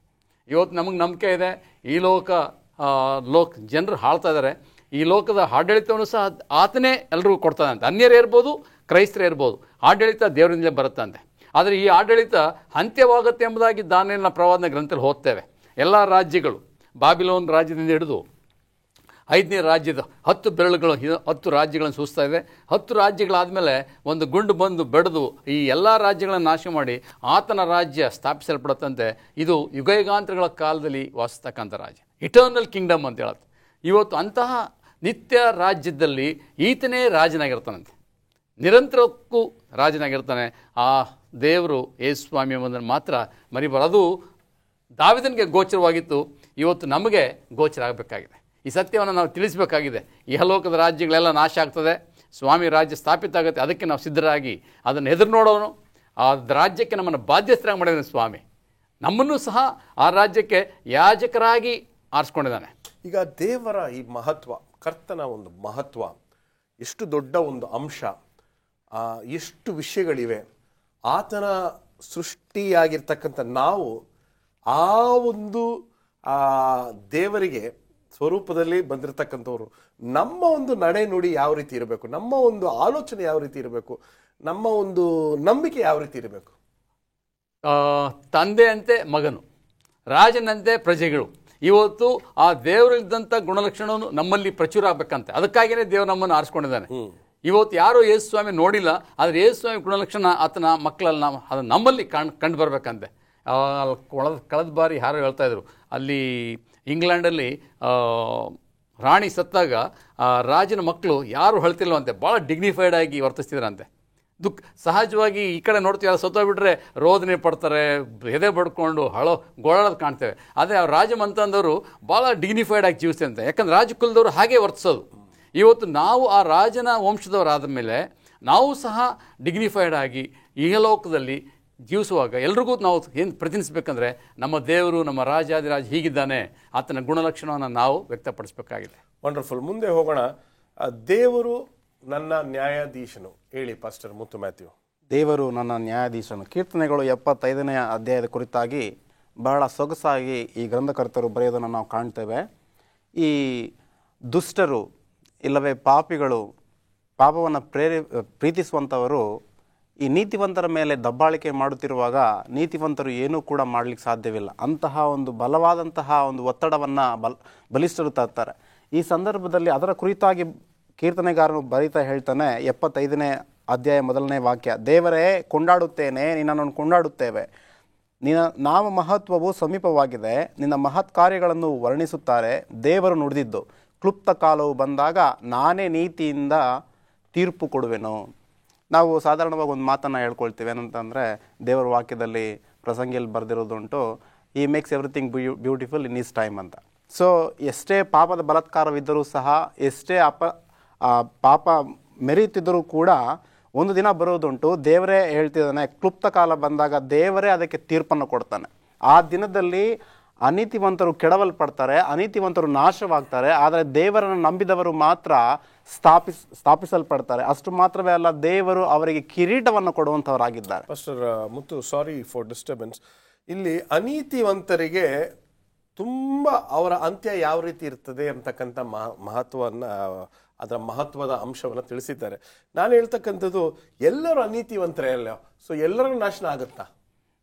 ಇವತ್ತು ನಮಗೆ ನಂಬಿಕೆ ಇದೆ, ಈ ಜನರು ಆಳ್ತಾ ಇದ್ದಾರೆ, ಈ ಲೋಕದ ಆಡಳಿತವನ್ನು ಸಹ ಆತನೇ ಎಲ್ರಿಗೂ ಕೊಡ್ತಾನಂತೆ. ಅನ್ಯರೇ ಇರ್ಬೋದು, ಕ್ರೈಸ್ತರೇ ಇರ್ಬೋದು, ಆಡಳಿತ ದೇವರಿಂದಲೇ ಬರುತ್ತಂತೆ. ಆದರೆ ಈ ಆಡಳಿತ ಅಂತ್ಯವಾಗುತ್ತೆ ಎಂಬುದಾಗಿ ದಾನಿಯೇಲನ ಪ್ರವಾದನ ಗ್ರಂಥದಲ್ಲಿ ಓದ್ತೇವೆ. ಎಲ್ಲ ರಾಜ್ಯಗಳು, ಬಾಬಿಲೋನ್ ರಾಜ್ಯದಿಂದ ಹಿಡಿದು 5ನೇ ರಾಜ್ಯದ 10 ಬೆರಳುಗಳು 10 ರಾಜ್ಯಗಳನ್ನು ಸೂಚಿಸ್ತಾ ಇದೆ. 10 ರಾಜ್ಯಗಳಾದಮೇಲೆ ಒಂದು ಗುಂಡು ಬಂದು ಬೆಳೆದು ಈ ಎಲ್ಲ ರಾಜ್ಯಗಳನ್ನು ನಾಶ ಮಾಡಿ ಆತನ ರಾಜ್ಯ ಸ್ಥಾಪಿಸಲ್ಪಡುತ್ತಂತೆ. ಇದು ಯುಗಯುಗಾಂತರಗಳ ಕಾಲದಲ್ಲಿ ವಾಸಿಸ್ತಕ್ಕಂಥ ರಾಜ್ಯ, ಇಟರ್ನಲ್ ಕಿಂಗ್ಡಮ್ ಅಂತ ಹೇಳುತ್ತೆ. ಇವತ್ತು ಅಂತಹ ನಿತ್ಯ ರಾಜ್ಯದಲ್ಲಿ ಈತನೇ ರಾಜನಾಗಿರ್ತಾನಂತೆ, ನಿರಂತರಕ್ಕೂ ರಾಜನಾಗಿರ್ತಾನೆ. ಆ ದೇವರು ಯೇಸು ಸ್ವಾಮಿ ಎಂಬುದನ್ನು ಮಾತ್ರ ಮರಿಬಾರದು. ಅದು ದಾವೀದನಿಗೆ ಗೋಚರವಾಗಿತ್ತು, ಇವತ್ತು ನಮಗೆ ಗೋಚರ ಆಗಬೇಕಾಗಿದೆ. ಈ ಸತ್ಯವನ್ನು ನಾವು ತಿಳಿಸಬೇಕಾಗಿದೆ. ಇಹಲೋಕದ ರಾಜ್ಯಗಳೆಲ್ಲ ನಾಶ ಆಗ್ತದೆ, ಸ್ವಾಮಿ ರಾಜ್ಯ ಸ್ಥಾಪಿತ ಆಗುತ್ತೆ. ಅದಕ್ಕೆ ನಾವು ಸಿದ್ಧರಾಗಿ ಅದನ್ನು ಎದುರು ನೋಡೋನು. ಆ ರಾಜ್ಯಕ್ಕೆ ನಮ್ಮನ್ನು ಬಾಧ್ಯಸ್ಥರಾಗಿ ಮಾಡಿದ್ದಾನೆ ಸ್ವಾಮಿ. ನಮ್ಮನ್ನು ಸಹ ಆ ರಾಜ್ಯಕ್ಕೆ ಯಾಜಕರಾಗಿ ಆರಿಸ್ಕೊಂಡಿದ್ದಾನೆ. ಈಗ ದೇವರ ಈ ಮಹತ್ವ, ಕರ್ತನ ಒಂದು ಮಹತ್ವ ಎಷ್ಟು ದೊಡ್ಡ ಒಂದು ಅಂಶ, ಎಷ್ಟು ವಿಷಯಗಳಿವೆ. ಆತನ ಸೃಷ್ಟಿಯಾಗಿರ್ತಕ್ಕಂಥ ನಾವು ಆ ಒಂದು ದೇವರಿಗೆ ಸ್ವರೂಪದಲ್ಲಿ ಬಂದಿರತಕ್ಕಂಥವ್ರು. ನಮ್ಮ ಒಂದು ನಡೆ ನುಡಿ ಯಾವ ರೀತಿ ಇರಬೇಕು, ನಮ್ಮ ಒಂದು ಆಲೋಚನೆ ಯಾವ ರೀತಿ ಇರಬೇಕು, ನಮ್ಮ ಒಂದು ನಂಬಿಕೆ ಯಾವ ರೀತಿ ಇರಬೇಕು. ತಂದೆಯಂತೆ ಮಗನು, ರಾಜನಂತೆ ಪ್ರಜೆಗಳು. ಇವತ್ತು ಆ ದೇವರಿದ್ದಂಥ ಗುಣಲಕ್ಷಣವನ್ನು ನಮ್ಮಲ್ಲಿ ಪ್ರಚುರ ಆಗ್ಬೇಕಂತೆ. ಅದಕ್ಕಾಗಿಯೇ ದೇವರು ನಮ್ಮನ್ನು ಆರಿಸ್ಕೊಂಡಿದ್ದಾನೆ. ಇವತ್ತು ಯಾರೂ ಯೇಸು ಸ್ವಾಮಿ ನೋಡಿಲ್ಲ, ಆದರೆ ಯೇಸು ಸ್ವಾಮಿ ಗುಣಲಕ್ಷಣ ಆತನ ಮಕ್ಕಳಲ್ಲಿ ಅದು ನಮ್ಮಲ್ಲಿ ಕಂಡು ಬರಬೇಕಂತೆ. ಕಳೆದ ಬಾರಿ ಯಾರು ಹೇಳ್ತಾ ಇದ್ರು, ಅಲ್ಲಿ ಇಂಗ್ಲೆಂಡಲ್ಲಿ ರಾಣಿ ಸತ್ತಾಗ ರಾಜನ ಮಕ್ಕಳು ಯಾರು ಹೇಳ್ತಿಲ್ವಂತೆ, ಭಾಳ ಡಿಗ್ನಿಫೈಡ್ ಆಗಿ ವರ್ತಿಸ್ತಿದ್ರಂತೆ. ಸಹಜವಾಗಿ ಈ ಕಡೆ ನೋಡ್ತೀವಿ, ಅದು ಸತ್ತೋಗ್ಬಿಟ್ರೆ ರೋದನೆ ಪಡ್ತಾರೆ, ಎದೆ ಬಡ್ಕೊಂಡು ಗೋಳಾಡೋದು ಕಾಣ್ತೇವೆ. ಆದರೆ ರಾಜಮಂತಂದವರು ಭಾಳ ಡಿಗ್ನಿಫೈಡ್ ಆಗಿ ಜೀವಿಸ್ತಾರೆ, ಯಾಕಂದ್ರೆ ರಾಜಕುಲದವರು ಹಾಗೆ ವರ್ತಿಸೋದು. ಇವತ್ತು ನಾವು ಆ ರಾಜನ ವಂಶದವರಾದ ಮೇಲೆ ನಾವು ಸಹ ಡಿಗ್ನಿಫೈಡ್ ಆಗಿ ಇಹಲೋಕದಲ್ಲಿ ಜೀವಿಸುವಾಗ ಎಲ್ರಿಗೂ ನಾವು ಏನು ಪ್ರತಿನಿಧಿಸಬೇಕಂದ್ರೆ ನಮ್ಮ ದೇವರು, ನಮ್ಮ ರಾಜಾದಿರಾಜ ಹೀಗಿದ್ದಾನೆ, ಆತನ ಗುಣಲಕ್ಷಣವನ್ನು ನಾವು ವ್ಯಕ್ತಪಡಿಸಬೇಕಾಗಿದೆ. ವಂಡರ್ಫುಲ್. ಮುಂದೆ ಹೋಗೋಣ. ದೇವರು ನನ್ನ ನ್ಯಾಯಾಧೀಶನು, ಹೇಳಿ ಪಾಸ್ಟರ್ ಮುತ್ತು ಮ್ಯಾಥ್ಯೂ. ದೇವರು ನನ್ನ ನ್ಯಾಯಾಧೀಶನು, ಕೀರ್ತನೆಗಳು 75ನೇ ಅಧ್ಯಾಯದ ಕುರಿತಾಗಿ ಬಹಳ ಸೊಗಸಾಗಿ ಈ ಗ್ರಂಥಕರ್ತರು ಬರೆಯೋದನ್ನು ನಾವು ಕಾಣ್ತೇವೆ. ಈ ದುಷ್ಟರು ಇಲ್ಲವೇ ಪಾಪಿಗಳು, ಪಾಪವನ್ನು ಪ್ರೀತಿಸುವಂಥವರು ಈ ನೀತಿವಂತರ ಮೇಲೆ ದಬ್ಬಾಳಿಕೆ ಮಾಡುತ್ತಿರುವಾಗ ನೀತಿವಂತರು ಏನೂ ಕೂಡ ಮಾಡಲಿಕ್ಕೆ ಸಾಧ್ಯವಿಲ್ಲ. ಅಂತಹ ಒಂದು ಬಲವಾದಂತಹ ಒಂದು ಒತ್ತಡವನ್ನು ಬಲಿಷ್ಠರು ತರ್ತಾರೆ. ಈ ಸಂದರ್ಭದಲ್ಲಿ ಅದರ ಕುರಿತಾಗಿ ಕೀರ್ತನೆಗಾರನು ಬರೀತಾ ಹೇಳ್ತಾನೆ, 75ನೇ ಅಧ್ಯಾಯ 1ನೇ ವಾಕ್ಯ, ದೇವರೇ ಕೊಂಡಾಡುತ್ತೇನೆ, ನಿನ್ನನ್ನು ಕೊಂಡಾಡುತ್ತೇವೆ, ನಿನ್ನ ನಾಮ ಮಹತ್ವವು ಸಮೀಪವಾಗಿದೆ, ನಿನ್ನ ಮಹತ್ ಕಾರ್ಯಗಳನ್ನು ವರ್ಣಿಸುತ್ತಾರೆ. ದೇವರು ನುಡಿದಿದ್ದು, ಕ್ಲುಪ್ತ ಕಾಲವು ಬಂದಾಗ ನಾನೇ ನೀತಿಯಿಂದ ತೀರ್ಪು ಕೊಡುವೆನು. ನಾವು ಸಾಧಾರಣವಾಗಿ ಒಂದು ಮಾತನ್ನು ಹೇಳ್ಕೊಳ್ತೀವಿ, ಏನಂತಂದರೆ ದೇವರ ವಾಕ್ಯದಲ್ಲಿ ಪ್ರಸಂಗಿಯಲ್ಲಿ ಬರೆದಿರೋದುಂಟು, ಈ makes everything beautiful in is time ಅಂತ. ಸೊ ಎಷ್ಟೇ ಪಾಪದ ಬಲಾತ್ಕಾರವಿದ್ದರೂ ಸಹ, ಎಷ್ಟೇ ಪಾಪ ಮೆರೆಯುತ್ತಿದ್ದರೂ ಕೂಡ ಒಂದು ದಿನ ಬರೋದುಂಟು, ದೇವರೇ ಹೇಳ್ತಿದ್ದಾನೆ, ಕ್ಲುಪ್ತ ಕಾಲ ಬಂದಾಗ ದೇವರೇ ಅದಕ್ಕೆ ತೀರ್ಪನ್ನು ಕೊಡ್ತಾನೆ. ಆ ದಿನದಲ್ಲಿ ಅನೀತಿವಂತರು ಕೆಡವಲ್ಪಡ್ತಾರೆ, ಅನೀತಿವಂತರು ನಾಶವಾಗ್ತಾರೆ, ಆದರೆ ದೇವರನ್ನು ನಂಬಿದವರು ಮಾತ್ರ ಸ್ಥಾಪಿಸಲ್ಪಡ್ತಾರೆ. ಅಷ್ಟು ಮಾತ್ರವೇ ಅಲ್ಲ, ದೇವರು ಅವರಿಗೆ ಕಿರೀಟವನ್ನು ಕೊಡುವಂಥವರಾಗಿದ್ದಾರೆ. Pastor Muthu, sorry for disturbance. ಇಲ್ಲಿ ಅನೀತಿವಂತರಿಗೆ ತುಂಬ ಅವರ ಅಂತ್ಯ ಯಾವ ರೀತಿ ಇರ್ತದೆ ಅಂತಕ್ಕಂಥ ಮಹತ್ವವನ್ನು, ಅದರ ಮಹತ್ವದ ಅಂಶವನ್ನು ತಿಳಿಸಿದ್ದಾರೆ. ನಾನು ಹೇಳ್ತಕ್ಕಂಥದ್ದು, ಎಲ್ಲರೂ ಅನೀತಿವಂತರೇ ಅಲ್ಲ, ಸೊ ಎಲ್ಲರೂ ನಾಶನ ಆಗುತ್ತಾ?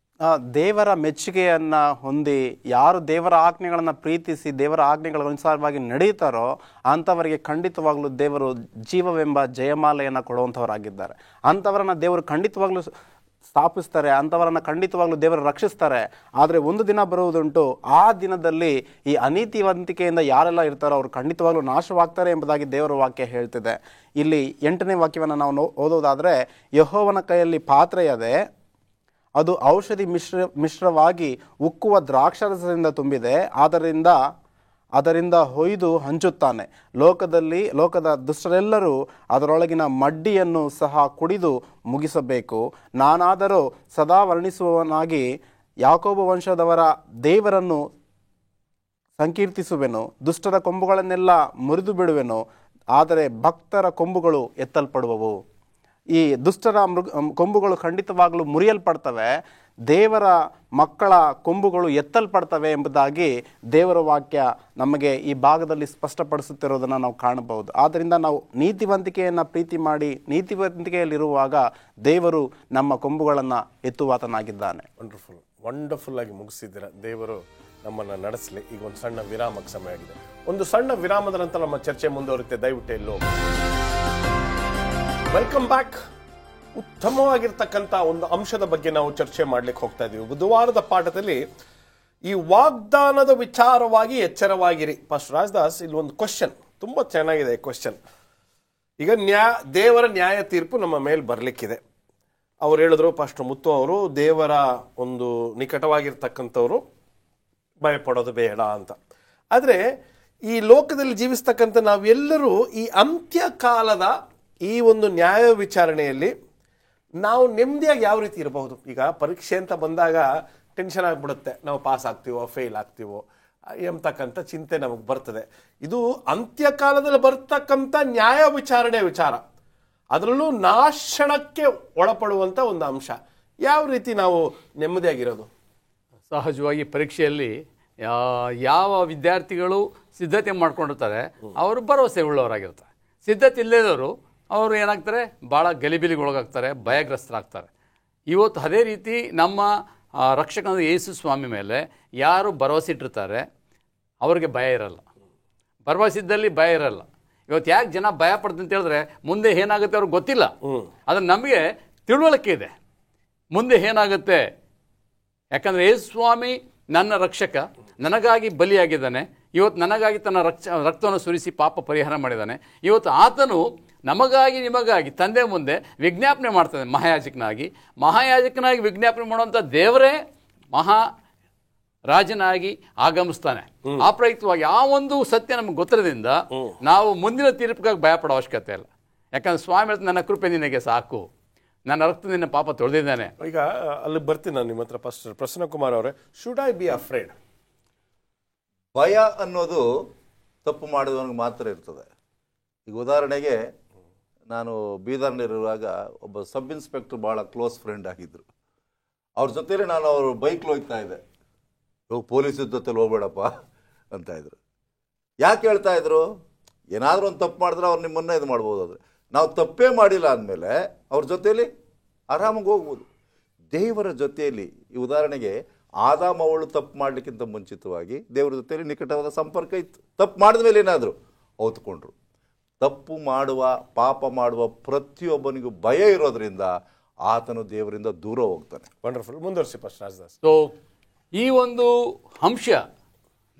ದೇವರ ಮೆಚ್ಚುಗೆಯನ್ನು ಹೊಂದಿ ಯಾರು ದೇವರ ಆಜ್ಞೆಗಳನ್ನು ಪ್ರೀತಿಸಿ ದೇವರ ಆಜ್ಞೆಗಳ ಅನುಸಾರವಾಗಿ ನಡೆಯುತ್ತಾರೋ ಅಂಥವರಿಗೆ ಖಂಡಿತವಾಗ್ಲೂ ದೇವರು ಜೀವವೆಂಬ ಜಯಮಾಲೆಯನ್ನು ಕೊಡುವಂಥವರಾಗಿದ್ದಾರೆ. ಅಂಥವರನ್ನು ದೇವರು ಖಂಡಿತವಾಗ್ಲೂ ಸ್ಥಾಪಿಸ್ತಾರೆ, ಅಂಥವರನ್ನು ಖಂಡಿತವಾಗ್ಲೂ ದೇವರು ರಕ್ಷಿಸ್ತಾರೆ. ಆದರೆ ಒಂದು ದಿನ ಬರುವುದುಂಟು, ಆ ದಿನದಲ್ಲಿ ಈ ಅನೀತಿವಂತಿಕೆಯಿಂದ ಯಾರೆಲ್ಲ ಇರ್ತಾರೋ ಅವರು ಖಂಡಿತವಾಗ್ಲೂ ನಾಶವಾಗ್ತಾರೆ ಎಂಬುದಾಗಿ ದೇವರ ವಾಕ್ಯ ಹೇಳ್ತಿದೆ. ಇಲ್ಲಿ 8ನೇ ವಾಕ್ಯವನ್ನು ನಾವು ಓದೋದಾದರೆ, ಯೆಹೋವನ ಕೈಯಲ್ಲಿ ಪಾತ್ರೆಯದೆ, ಅದು ಔಷಧಿ ಮಿಶ್ರವಾಗಿ ಉಕ್ಕುವ ದ್ರಾಕ್ಷಾರಸದಿಂದ ತುಂಬಿದೆ, ಅದರಿಂದ ಹೊಯ್ದು ಹಂಚುತ್ತಾನೆ. ಲೋಕದ ದುಷ್ಟರೆಲ್ಲರೂ ಅದರೊಳಗಿನ ಮಡ್ಡಿಯನ್ನು ಸಹ ಕುಡಿದು ಮುಗಿಸಬೇಕು. ನಾನಾದರೂ ಸದಾ ವರ್ಣಿಸುವವನಾಗಿ ಯಾಕೋಬ ವಂಶದವರ ದೇವರನ್ನು ಸಂಕೀರ್ತಿಸುವೆನು. ದುಷ್ಟರ ಕೊಂಬುಗಳನ್ನೆಲ್ಲ ಮುರಿದು ಬಿಡುವೆನು, ಆದರೆ ಭಕ್ತರ ಕೊಂಬುಗಳು ಎತ್ತಲ್ಪಡುವವು. ಈ ದುಷ್ಟರ ಕೊಂಬುಗಳು ಖಂಡಿತವಾಗಲೂ ಮುರಿಯಲ್ಪಡ್ತವೆ, ದೇವರ ಮಕ್ಕಳ ಕೊಂಬುಗಳು ಎತ್ತಲ್ಪಡ್ತವೆ ಎಂಬುದಾಗಿ ದೇವರ ವಾಕ್ಯ ನಮಗೆ ಈ ಭಾಗದಲ್ಲಿ ಸ್ಪಷ್ಟಪಡಿಸುತ್ತಿರೋದನ್ನು ನಾವು ಕಾಣಬಹುದು. ಆದ್ದರಿಂದ ನಾವು ನೀತಿವಂತಿಕೆಯನ್ನು ಪ್ರೀತಿ ಮಾಡಿ ನೀತಿವಂತಿಕೆಯಲ್ಲಿರುವಾಗ ದೇವರು ನಮ್ಮ ಕೊಂಬುಗಳನ್ನು ಎತ್ತುವಾತನಾಗಿದ್ದಾನೆ. ವಂಡರ್ಫುಲ್ ಆಗಿ ಮುಗಿಸಿದ್ದೀರ. ದೇವರು ನಮ್ಮನ್ನು ನಡೆಸಲಿ. ಈಗ ಒಂದು ಸಣ್ಣ ವಿರಾಮಕ್ಕೆ ಸಮಯ ಆಗಿದೆ. ಒಂದು ಸಣ್ಣ ವಿರಾಮದ ನಂತರ ನಮ್ಮ ಚರ್ಚೆ ಮುಂದುವರಿಯುತ್ತೆ. ದಯವಿಟ್ಟು ಎಲ್ಲೋ ವೆಲ್ಕಮ್ ಬ್ಯಾಕ್. ಉತ್ತಮವಾಗಿರ್ತಕ್ಕಂಥ ಒಂದು ಅಂಶದ ಬಗ್ಗೆ ನಾವು ಚರ್ಚೆ ಮಾಡ್ಲಿಕ್ಕೆ ಹೋಗ್ತಾ ಇದ್ದೀವಿ. ಬುಧವಾರದ ಪಾಠದಲ್ಲಿ ಈ ವಾಗ್ದಾನದ ವಿಚಾರವಾಗಿ ಎಚ್ಚರವಾಗಿರಿ. ಪಾಸ್ಟರ್ ರಾಜದಾಸ್, ಇಲ್ಲಿ ಒಂದು ಕ್ವಶನ್ ತುಂಬ ಚೆನ್ನಾಗಿದೆ. ಕ್ವಶನ್, ಈಗ ದೇವರ ನ್ಯಾಯ ತೀರ್ಪು ನಮ್ಮ ಮೇಲೆ ಬರಲಿಕ್ಕಿದೆ. ಅವ್ರು ಹೇಳಿದ್ರು, ಪಾಸ್ಟರ್ ಮುತ್ತು ಅವರು, ದೇವರ ಒಂದು ನಿಕಟವಾಗಿರ್ತಕ್ಕಂಥವ್ರು, ಭಯಪಡೋದು ಬೇಡ ಅಂತ. ಆದರೆ ಈ ಲೋಕದಲ್ಲಿ ಜೀವಿಸ್ತಕ್ಕಂಥ ನಾವೆಲ್ಲರೂ ಈ ಅಂತ್ಯಕಾಲದ ಈ ಒಂದು ನ್ಯಾಯ ವಿಚಾರಣೆಯಲ್ಲಿ ನಾವು ನೆಮ್ಮದಿಯಾಗಿ ಯಾವ ರೀತಿ ಇರಬಹುದು? ಈಗ ಪರೀಕ್ಷೆ ಅಂತ ಬಂದಾಗ ಟೆನ್ಷನ್ ಆಗಿಬಿಡುತ್ತೆ, ನಾವು ಪಾಸ್ ಆಗ್ತೀವೋ ಫೇಲ್ ಆಗ್ತೀವೋ ಎಂಬತಕ್ಕಂಥ ಚಿಂತೆ ನಮಗೆ ಬರ್ತದೆ. ಇದು ಅಂತ್ಯಕಾಲದಲ್ಲಿ ಬರ್ತಕ್ಕಂಥ ನ್ಯಾಯ ವಿಚಾರಣೆಯ ವಿಚಾರ, ಅದರಲ್ಲೂ ನಾಶನಕ್ಕೆ ಒಳಪಡುವಂಥ ಒಂದು ಅಂಶ. ಯಾವ ರೀತಿ ನಾವು ನೆಮ್ಮದಿಯಾಗಿರೋದು? ಸಹಜವಾಗಿ ಪರೀಕ್ಷೆಯಲ್ಲಿ ಯಾವ ವಿದ್ಯಾರ್ಥಿಗಳು ಸಿದ್ಧತೆ ಮಾಡ್ಕೊಂಡಿರ್ತಾರೆ ಅವರು ಭರವಸೆ ಉಳ್ಳವರಾಗಿರ್ತಾರೆ. ಸಿದ್ಧತೆ ಇಲ್ಲದವರು ಅವರು ಏನಾಗ್ತಾರೆ, ಭಾಳ ಗಲಿಬಿಲಿಗೊಳಗಾಗ್ತಾರೆ, ಭಯಗ್ರಸ್ತರಾಗ್ತಾರೆ. ಇವತ್ತು ಅದೇ ರೀತಿ ನಮ್ಮ ರಕ್ಷಕನಾದ ಯೇಸು ಸ್ವಾಮಿ ಮೇಲೆ ಯಾರು ಭರವಸೆ ಇಟ್ಟಿರ್ತಾರೆ ಅವ್ರಿಗೆ ಭಯ ಇರಲ್ಲ. ಭರವಸೆ ಇದ್ದಲ್ಲಿ ಭಯ ಇರಲ್ಲ. ಇವತ್ತು ಯಾಕೆ ಜನ ಭಯ ಪಡ್ತಾರೆ ಅಂತ ಹೇಳಿದ್ರೆ, ಮುಂದೆ ಏನಾಗುತ್ತೆ ಅವ್ರಿಗೆ ಗೊತ್ತಿಲ್ಲ. ಆದರೆ ನಮಗೆ ತಿಳುವಳಿಕೆ ಇದೆ ಮುಂದೆ ಏನಾಗುತ್ತೆ. ಯಾಕಂದರೆ ಯೇಸು ಸ್ವಾಮಿ ನನ್ನ ರಕ್ಷಕ, ನನಗಾಗಿ ಬಲಿಯಾಗಿದ್ದಾನೆ. ಇವತ್ತು ನನಗಾಗಿ ತನ್ನ ರಕ್ತವನ್ನು ಸುರಿಸಿ ಪಾಪ ಪರಿಹಾರ ಮಾಡಿದ್ದಾನೆ. ಇವತ್ತು ಆತನು ನಮಗಾಗಿ ನಿಮಗಾಗಿ ತಂದೆ ಮುಂದೆ ವಿಜ್ಞಾಪನೆ ಮಾಡ್ತಾನೆ. ಮಹಾಯಾಜಕನಾಗಿ ವಿಜ್ಞಾಪನೆ ಮಾಡುವಂಥ ದೇವರೇ ರಾಜನಾಗಿ ಆಗಮಿಸ್ತಾನೆ. ಆ ಪ್ರಯುಕ್ತವಾಗಿ ಆ ಒಂದು ಸತ್ಯ ನಮಗೆ ಗೊತ್ತಿರೋದ್ರಿಂದ ನಾವು ಮುಂದಿನ ತೀರ್ಪಿಗಾಗಿ ಭಯಪಡೋ ಅವಶ್ಯಕತೆ ಇಲ್ಲ. ಯಾಕಂದ್ರೆ ಸ್ವಾಮಿ ಹೇಳ್ತಾನೆ, ನನ್ನ ಕೃಪೆ ನಿನಗೆ ಸಾಕು, ನನ್ನ ರಕ್ತ ನಿನ್ನ ಪಾಪ ತೊಳೆದಿದ್ದಾನೆ. ಈಗ ಅಲ್ಲಿ ಬರ್ತೀನಿ ನಾನು ನಿಮ್ಮ ಹತ್ರ. ಪ್ರಸನ್ನ ಕುಮಾರ್ ಅವರೇ, ಶುಡ್ ಐ ಬಿ ಅಫ್ರೇಡ್? ಭಯ ಅನ್ನೋದು ತಪ್ಪು ಮಾಡಿದವನಿಗೆ ಮಾತ್ರ ಇರ್ತದೆ. ಈಗ ಉದಾಹರಣೆಗೆ, ನಾನು ಬೀದರ್ನಲ್ಲಿರುವಾಗ ಒಬ್ಬ ಸಬ್ ಇನ್ಸ್ಪೆಕ್ಟರ್ ಭಾಳ ಕ್ಲೋಸ್ ಫ್ರೆಂಡ್ ಆಗಿದ್ದರು. ಅವ್ರ ಜೊತೆಲೇ ನಾನು ಅವ್ರ ಬೈಕ್ಲಿ ಹೋಗ್ತಾ ಇದ್ದೆ. ಪೊಲೀಸ್ ಜೊತೆಲಿ ಹೋಗ್ಬೇಡಪ್ಪ ಅಂತ ಇದ್ರು. ಯಾಕೆ ಹೇಳ್ತಾ ಇದ್ರು? ಏನಾದರೂ ಒಂದು ತಪ್ಪು ಮಾಡಿದ್ರೆ ಅವ್ರು ನಿಮ್ಮನ್ನ ಇದು ಮಾಡ್ಬೋದು. ಆದರೆ ನಾವು ತಪ್ಪೇ ಮಾಡಿಲ್ಲ ಅಂದಮೇಲೆ ಅವ್ರ ಜೊತೆಯಲ್ಲಿ ಆರಾಮಾಗಿ ಹೋಗ್ಬೋದು. ದೇವರ ಜೊತೆಯಲ್ಲಿ, ಈ ಉದಾಹರಣೆಗೆ ಆದಾಮ ಅವಳು ತಪ್ಪು ಮಾಡಲಿಕ್ಕಿಂತ ಮುಂಚಿತವಾಗಿ ದೇವರ ಜೊತೆಯಲ್ಲಿ ನಿಕಟವಾದ ಸಂಪರ್ಕ ಇತ್ತು. ತಪ್ಪು ಮಾಡಿದ ಮೇಲೆ ಏನಾದರೂ ಹೊತ್ಕೊಂಡ್ರು. ತಪ್ಪು ಮಾಡುವ, ಪಾಪ ಮಾಡುವ ಪ್ರತಿಯೊಬ್ಬನಿಗೂ ಭಯ ಇರೋದ್ರಿಂದ ಆತನು ದೇವರಿಂದ ದೂರ ಹೋಗ್ತಾನೆ. ವಂಡರ್ಫುಲ್. ಮುಂದುವರಿಸಿ ಪಾಸ್ಟರ್ ರಾಜದಾಸ್. ಸೊ ಈ ಒಂದು ಅಂಶ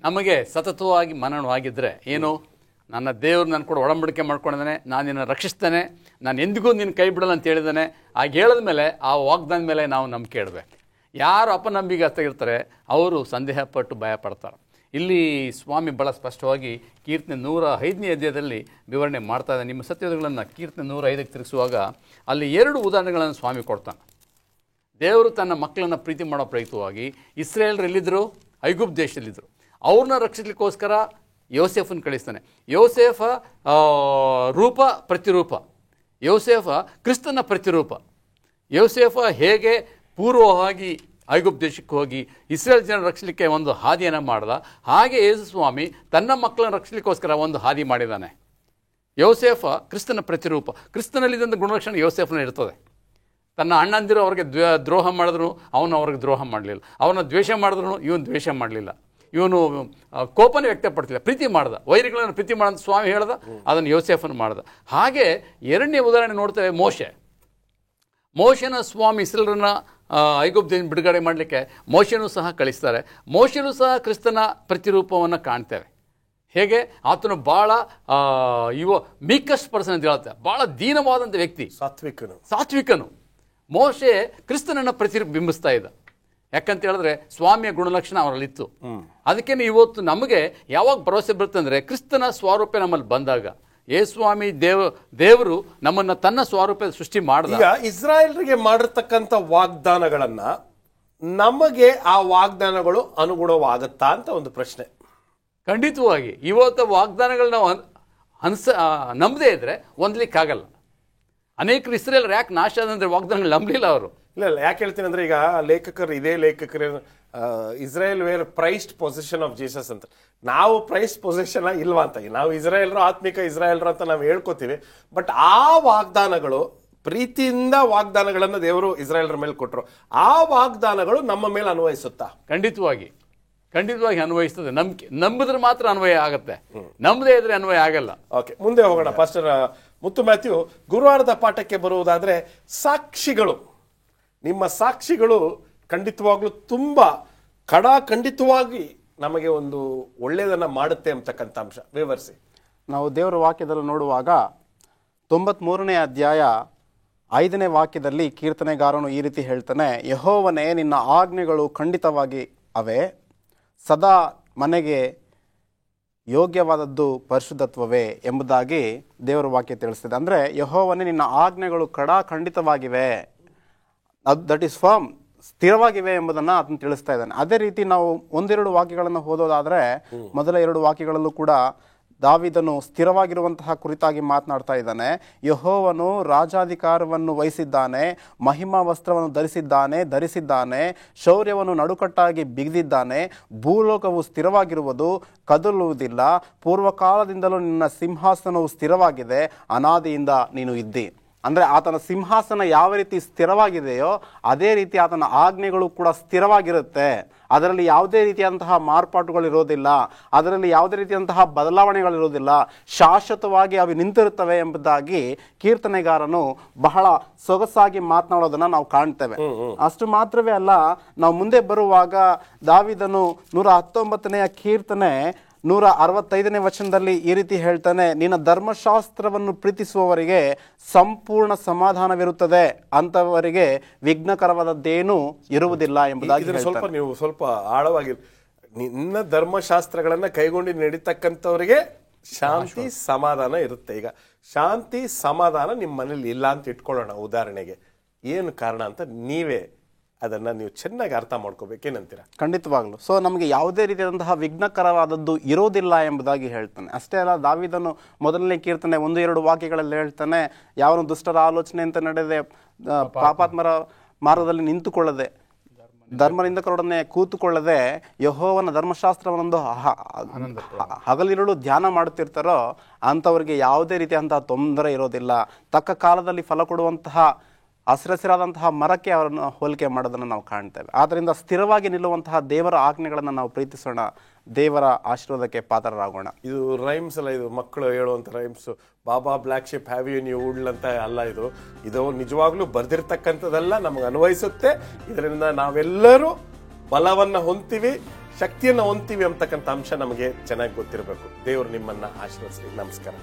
ನಮಗೆ ಸತತವಾಗಿ ಮನನವಾಗಿದ್ದರೆ ಏನು, ನನ್ನ ದೇವರು ನನ್ನ ಕೂಡ ಒಡಂಬಡಿಕೆ ಮಾಡ್ಕೊಂಡಿದ್ದಾನೆ, ನಾನು ನಿನ್ನ ರಕ್ಷಿಸ್ತೇನೆ, ನಾನು ಎಂದಿಗೂ ನಿನ್ನ ಕೈ ಬಿಡಲ್ಲ ಅಂತ ಹೇಳಿದ್ದಾನೆ. ಆಗ ಹೇಳಿದ ಮೇಲೆ ಆ ವಾಗ್ದಾನ ಮೇಲೆ ನಾವು ನಂಬಿಕೆ ಇಡಬೇಕು. ಯಾರು ಅಪನಂಬಿಗಸ್ತಾಗಿರ್ತಾರೆ ಅವರು ಸಂದೇಹ ಪಟ್ಟು ಭಯ ಪಡ್ತಾರೆ. ಇಲ್ಲಿ ಸ್ವಾಮಿ ಭಾಳ ಸ್ಪಷ್ಟವಾಗಿ ಕೀರ್ತನೆ 105ನೇ ಅಧ್ಯಾಯದಲ್ಲಿ ವಿವರಣೆ ಮಾಡ್ತಾ ಇದ್ದಾನೆ. ನಿಮ್ಮ ಸತ್ಯಗಳನ್ನು ಕೀರ್ತನೆ 105ಕ್ಕೆ ತಿರುಗಿಸುವಾಗ ಅಲ್ಲಿ 2 ಉದಾಹರಣೆಗಳನ್ನು ಸ್ವಾಮಿ ಕೊಡ್ತಾನೆ. ದೇವರು ತನ್ನ ಮಕ್ಕಳನ್ನು ಪ್ರೀತಿ ಮಾಡೋ ಪ್ರಯುಕ್ತವಾಗಿ ಇಸ್ರೇಲ್ರು ಎಲ್ಲಿದ್ದರು? ಐಗುಪ್ತ ದೇಶದಲ್ಲಿದ್ದರು. ಅವ್ರನ್ನ ರಕ್ಷಿಸಲಿಕ್ಕೋಸ್ಕರ ಯೋಸೇಫನ್ನು ಕಳಿಸ್ತಾನೆ. ಯೋಸೇಫ ರೂಪ ಪ್ರತಿರೂಪ, ಯೋಸೇಫ ಕ್ರಿಸ್ತನ ಪ್ರತಿರೂಪ. ಯೋಸೇಫ ಹೇಗೆ ಪೂರ್ವವಾಗಿ ಐಗುಪ್ತ ದೇಶಕ್ಕೆ ಹೋಗಿ ಇಸ್ರೇಲ್ ಜನ ರಕ್ಷಿಸಲಿಕ್ಕೆ ಒಂದು ಹಾದಿಯನ್ನು ಮಾಡ್ದ. ಹಾಗೆ ಯೇಸು ಸ್ವಾಮಿ ತನ್ನ ಮಕ್ಕಳನ್ನು ರಕ್ಷಿಸಲಿಕ್ಕೋಸ್ಕರ ಒಂದು ಹಾದಿ ಮಾಡಿದ್ದಾನೆ. ಯೋಸೇಫ ಕ್ರಿಸ್ತನ ಪ್ರತಿರೂಪ. ಕ್ರಿಸ್ತನಲ್ಲಿದ್ದಂಥ ಗುಣಲಕ್ಷಣ ಯೋಸೇಫನ ಇರ್ತದೆ. ತನ್ನ ಅಣ್ಣಂದಿರು ಅವ್ರಿಗೆ ದ್ರೋಹ ಮಾಡಿದ್ರು, ಅವನು ಅವ್ರಿಗೆ ದ್ರೋಹ ಮಾಡಲಿಲ್ಲ. ಅವನ ದ್ವೇಷ ಮಾಡಿದ್ರು, ಇವನು ದ್ವೇಷ ಮಾಡಲಿಲ್ಲ. ಇವನು ಕೋಪನೇ ವ್ಯಕ್ತಪಡ್ತಿಲ್ಲ, ಪ್ರೀತಿ ಮಾಡ್ದ. ವೈರಿಗಳನ್ನು ಪ್ರೀತಿ ಮಾಡೋದು ಸ್ವಾಮಿ ಹೇಳ್ದ, ಅದನ್ನು ಯೋಸೇಫನ ಮಾಡ್ದ. ಹಾಗೆ ಎರಡನೇ ಉದಾಹರಣೆ ನೋಡ್ತೇವೆ, ಮೋಶೆನ ಸ್ವಾಮಿ ಇಸ್ರೇಲರನ್ನ ಐಗುಪ್ತದಿಂದ ಬಿಡುಗಡೆ ಮಾಡಲಿಕ್ಕೆ ಮೋಶೆನೂ ಸಹ ಕಳಿಸ್ತಾರೆ. ಮೋಶೆನೂ ಸಹ ಕ್ರಿಸ್ತನ ಪ್ರತಿರೂಪವನ್ನು ಕಾಣ್ತೇವೆ. ಹೇಗೆ ಆತನು ಭಾಳ ಮೀಕೆಸ್ಟ್ ಪರ್ಸನ್ ಅಂತ ಹೇಳ್ತಾರೆ, ಭಾಳ ದೀನವಾದಂಥ ವ್ಯಕ್ತಿ, ಸಾತ್ವಿಕನು. ಮೋಶೆ ಕ್ರಿಸ್ತನನ್ನು ಪ್ರತಿಬಿಂಬಿಸ್ತಾ ಇದ್ದ. ಯಾಕಂತ ಹೇಳಿದ್ರೆ ಸ್ವಾಮಿಯ ಗುಣಲಕ್ಷಣ ಅವರಲ್ಲಿತ್ತು. ಅದಕ್ಕೇನೆ ಇವತ್ತು ನಮಗೆ ಯಾವಾಗ ಭರವಸೆ ಬರುತ್ತೆ ಅಂದರೆ, ಕ್ರಿಸ್ತನ ಸ್ವರೂಪ ನಮ್ಮಲ್ಲಿ ಬಂದಾಗ ಸ್ವಾಮಿ ದೇವರು ನಮ್ಮನ್ನ ತನ್ನ ಸ್ವರೂಪ ಸೃಷ್ಟಿ ಮಾಡಿದ. ಈಗ ಇಸ್ರಾಯೇಲ್ರಿಗೆ ಮಾಡಿರ್ತಕ್ಕಂಥ ವಾಗ್ದಾನಗಳನ್ನ ನಮಗೆ ಆ ವಾಗ್ದಾನಗಳು ಅನುಗುಣವಾಗುತ್ತಾ ಅಂತ ಒಂದು ಪ್ರಶ್ನೆ. ಖಂಡಿತವಾಗಿ ಇವತ್ತು ವಾಗ್ದಾನಗಳನ್ನ ನಂಬದೇ ಇದ್ರೆ ಹೊಂದಲಿಕ್ಕಾಗಲ್ಲ. ಅನೇಕರು ಇಸ್ರೇಲ್ ಯಾಕೆ ನಾಶ ಆದಂದ್ರೆ ವಾಗ್ದಾನಗಳು ನಂಬಲಿಲ್ಲ ಅವರು. ಇಲ್ಲ, ಯಾಕೆ ಹೇಳ್ತೀನಿ ಅಂದ್ರೆ, ಈಗ ಇದೇ ಲೇಖಕರು Israel were prized position of Jesus ಅಂತ. ನಾವು ಪ್ರೈಸ್ಡ್ ಪೊಸಿಷನ್ ಇಲ್ವಾ ಅಂತ, ನಾವು ಇಸ್ರಾಯೇಲ್ರು, ಆತ್ಮಿಕ ಇಸ್ರಾಯೇಲ್ರು ಅಂತ ನಾವು ಹೇಳ್ಕೊತೀವಿ. ಬಟ್ ಆ ವಾಗ್ದಾನಗಳು, ಪ್ರೀತಿಯಿಂದ ವಾಗ್ದಾನಗಳನ್ನು ದೇವರು ಇಸ್ರಾಯೇಲ್ರ ಮೇಲೆ ಕೊಟ್ಟರು, ಆ ವಾಗ್ದಾನಗಳು ನಮ್ಮ ಮೇಲೆ ಅನ್ವಯಿಸುತ್ತಾ? ಖಂಡಿತವಾಗಿ ಅನ್ವಯಿಸ್ತದೆ. ನಂಬಿದ್ರೆ ಮಾತ್ರ ಅನ್ವಯ ಆಗತ್ತೆ, ನಂಬದೇ ಇದ್ರೆ ಅನ್ವಯ ಆಗಲ್ಲ. ಓಕೆ, ಮುಂದೆ ಹೋಗೋಣ. ಪಾಸ್ಟರ್ ಮುತ್ತು ಮ್ಯಾಥ್ಯೂ, ಗುರುವಾರದ ಪಾಠಕ್ಕೆ ಬರುವುದಾದ್ರೆ, ಸಾಕ್ಷಿಗಳು, ನಿಮ್ಮ ಸಾಕ್ಷಿಗಳು ಖಂಡಿತವಾಗ್ಲೂ ತುಂಬಾ ಖಂಡಿತವಾಗಿ ನಮಗೆ ಒಂದು ಒಳ್ಳೆಯದನ್ನ ಮಾಡುತ್ತೆ ಅಂತಕ್ಕಂಥ ಅಂಶ ವಿವರಿಸಿ. ನಾವು ದೇವರ ವಾಕ್ಯದಲ್ಲಿ ನೋಡುವಾಗ 93ನೇ ಅಧ್ಯಾಯ 5ನೇ ವಾಕ್ಯದಲ್ಲಿ ಕೀರ್ತನೆಗಾರನು ಈ ರೀತಿ ಹೇಳ್ತಾನೆ, ಯೆಹೋವನೇ ನಿನ್ನ ಆಜ್ಞೆಗಳು ಖಂಡಿತವಾಗಿ ಅವೇ, ಸದಾ ಮನೆಗೆ ಯೋಗ್ಯವಾದದ್ದು ಪರಿಶುದ್ಧತ್ವವೇ ಎಂಬುದಾಗಿ ದೇವರ ವಾಕ್ಯ ತಿಳಿಸ್ತದೆ. ಅಂದರೆ ಯೆಹೋವನೇ ನಿನ್ನ ಆಜ್ಞೆಗಳು ಖಂಡಿತವಾಗಿವೆ, ದಟ್ ಈಸ್ ಫರ್ಮ್, ಸ್ಥಿರವಾಗಿವೆ ಎಂಬುದನ್ನು ಅದನ್ನು ತಿಳಿಸ್ತಾ ಇದ್ದಾನೆ. ಅದೇ ರೀತಿ ನಾವು ಒಂದೆರಡು ವಾಕ್ಯಗಳನ್ನು ಓದೋದಾದರೆ, ಮೊದಲ 2 ವಾಕ್ಯಗಳಲ್ಲೂ ಕೂಡ ದಾವೀದನು ಸ್ಥಿರವಾಗಿರುವಂತಹ ಕುರಿತಾಗಿ ಮಾತನಾಡ್ತಾ ಇದ್ದಾನೆ. ಯೆಹೋವನು ರಾಜಾಧಿಕಾರವನ್ನು ವಹಿಸಿದ್ದಾನೆ, ಮಹಿಮಾ ವಸ್ತ್ರವನ್ನು ಧರಿಸಿದ್ದಾನೆ, ಶೌರ್ಯವನ್ನು ನಡುಕಟ್ಟಾಗಿ ಬಿಗಿದಿದ್ದಾನೆ, ಭೂಲೋಕವು ಸ್ಥಿರವಾಗಿರುವುದು, ಕದಲುವುದಿಲ್ಲ, ಪೂರ್ವಕಾಲದಿಂದಲೂ ನಿನ್ನ ಸಿಂಹಾಸನವು ಸ್ಥಿರವಾಗಿದೆ, ಅನಾದಿಯಿಂದ ನೀನು ಇದ್ದಿ. ಅಂದರೆ ಆತನ ಸಿಂಹಾಸನ ಯಾವ ರೀತಿ ಸ್ಥಿರವಾಗಿದೆಯೋ ಅದೇ ರೀತಿ ಆತನ ಆಜ್ಞೆಗಳು ಕೂಡ ಸ್ಥಿರವಾಗಿರುತ್ತೆ. ಅದರಲ್ಲಿ ಯಾವುದೇ ರೀತಿಯಂತಹ ಮಾರ್ಪಾಟುಗಳಿರೋದಿಲ್ಲ, ಅದರಲ್ಲಿ ಯಾವುದೇ ರೀತಿಯಂತಹ ಬದಲಾವಣೆಗಳಿರೋದಿಲ್ಲ, ಶಾಶ್ವತವಾಗಿ ಅವು ನಿಂತಿರುತ್ತವೆ ಎಂಬುದಾಗಿ ಕೀರ್ತನೆಗಾರನು ಬಹಳ ಸೊಗಸಾಗಿ ಮಾತನಾಡೋದನ್ನ ನಾವು ಕಾಣ್ತೇವೆ. ಅಷ್ಟು ಮಾತ್ರವೇ ಅಲ್ಲ, ನಾವು ಮುಂದೆ ಬರುವಾಗ ದಾವೀದನು 119ನೇ ಕೀರ್ತನೆ 165ನೇ ವಚನದಲ್ಲಿ ಈ ರೀತಿ ಹೇಳ್ತಾನೆ, ನಿನ್ನ ಧರ್ಮಶಾಸ್ತ್ರವನ್ನು ಪ್ರೀತಿಸುವವರಿಗೆ ಸಂಪೂರ್ಣ ಸಮಾಧಾನವಿರುತ್ತದೆ, ಅಂತವರಿಗೆ ವಿಘ್ನಕರವಾದದ್ದೇನೂ ಇರುವುದಿಲ್ಲ ಎಂಬುದಾಗಿ. ನೀವು ಸ್ವಲ್ಪ ಆಳವಾಗಿ, ನಿನ್ನ ಧರ್ಮಶಾಸ್ತ್ರಗಳನ್ನ ಕೈಗೊಂಡು ನಡೀತಕ್ಕಂಥವರಿಗೆ ಶಾಂತಿ ಸಮಾಧಾನ ಇರುತ್ತೆ. ಈಗ ಶಾಂತಿ ಸಮಾಧಾನ ನಿಮ್ಮ ಮನೇಲಿ ಇಲ್ಲ ಅಂತ ಇಟ್ಕೊಳ್ಳೋಣ ಉದಾಹರಣೆಗೆ. ಏನು ಕಾರಣ ಅಂತ ನೀವೇ ಅದನ್ನ ನೀವು ಚೆನ್ನಾಗಿ ಅರ್ಥ ಮಾಡ್ಕೋಬೇಕೇನಂತೀರ? ಖಂಡಿತವಾಗ್ಲು. ಸೊ ನಮಗೆ ಯಾವುದೇ ರೀತಿಯಾದಂತಹ ವಿಘ್ನಕರವಾದದ್ದು ಇರೋದಿಲ್ಲ ಎಂಬುದಾಗಿ ಹೇಳ್ತಾನೆ. ಅಷ್ಟೇ ಅಲ್ಲ, ದಾವೀದನು ಮೊದಲನೇ ಕೀರ್ತನೆ 1-2 ವಾಕ್ಯಗಳಲ್ಲಿ ಹೇಳ್ತಾನೆ, ಯಾವನು ದುಷ್ಟರ ಆಲೋಚನೆ ಅಂತ ನಡೆದೆ, ಪಾಪಾತ್ಮರ ಮಾರ್ಗದಲ್ಲಿ ನಿಂತುಕೊಳ್ಳದೆ, ಧರ್ಮನಿಂದಕರೊಡನೆ ಕೂತುಕೊಳ್ಳದೆ, ಯೆಹೋವನ ಧರ್ಮಶಾಸ್ತ್ರವನ್ನೊಂದು ಹಗಲಿರುಳು ಧ್ಯಾನ ಮಾಡುತ್ತಿರ್ತಾರೋ ಅಂಥವ್ರಿಗೆ ಯಾವುದೇ ರೀತಿಯಂತಹ ತೊಂದರೆ ಇರೋದಿಲ್ಲ. ತಕ್ಕ ಕಾಲದಲ್ಲಿ ಫಲ ಕೊಡುವಂತಹ ಹಸಿರಾದಂತಹ ಮರಕ್ಕೆ ಅವರನ್ನು ಹೋಲಿಕೆ ಮಾಡೋದನ್ನು ನಾವು ಕಾಣ್ತೇವೆ. ಆದ್ದರಿಂದ ಸ್ಥಿರವಾಗಿ ನಿಲ್ಲುವಂತಹ ದೇವರ ಆಜ್ಞೆಗಳನ್ನು ನಾವು ಪ್ರೀತಿಸೋಣ, ದೇವರ ಆಶೀರ್ವಾದಕ್ಕೆ ಪಾತ್ರರಾಗೋಣ. ಇದು ರೈಮ್ಸ್ ಅಲ್ಲ, ಇದು ಮಕ್ಕಳು ಹೇಳುವಂಥ rhymes. Baa baa black sheep have you any wool ಅಂತ ಅಲ್ಲ, ಇದು ನಿಜವಾಗ್ಲೂ ಬರ್ದಿರ್ತಕ್ಕಂಥದ್ದೆಲ್ಲ ನಮಗೆ ಅನ್ವಯಿಸುತ್ತೆ. ಇದರಿಂದ ನಾವೆಲ್ಲರೂ ಬಲವನ್ನು ಹೊಂದ್ತೀವಿ, ಶಕ್ತಿಯನ್ನು ಹೊಂದ್ತೀವಿ ಅಂತಕ್ಕಂಥ ಅಂಶ ನಮಗೆ ಚೆನ್ನಾಗಿ ಗೊತ್ತಿರಬೇಕು. ದೇವರು ನಿಮ್ಮನ್ನ ಆಶೀರ್ವದಿಸಲಿ. ನಮಸ್ಕಾರ.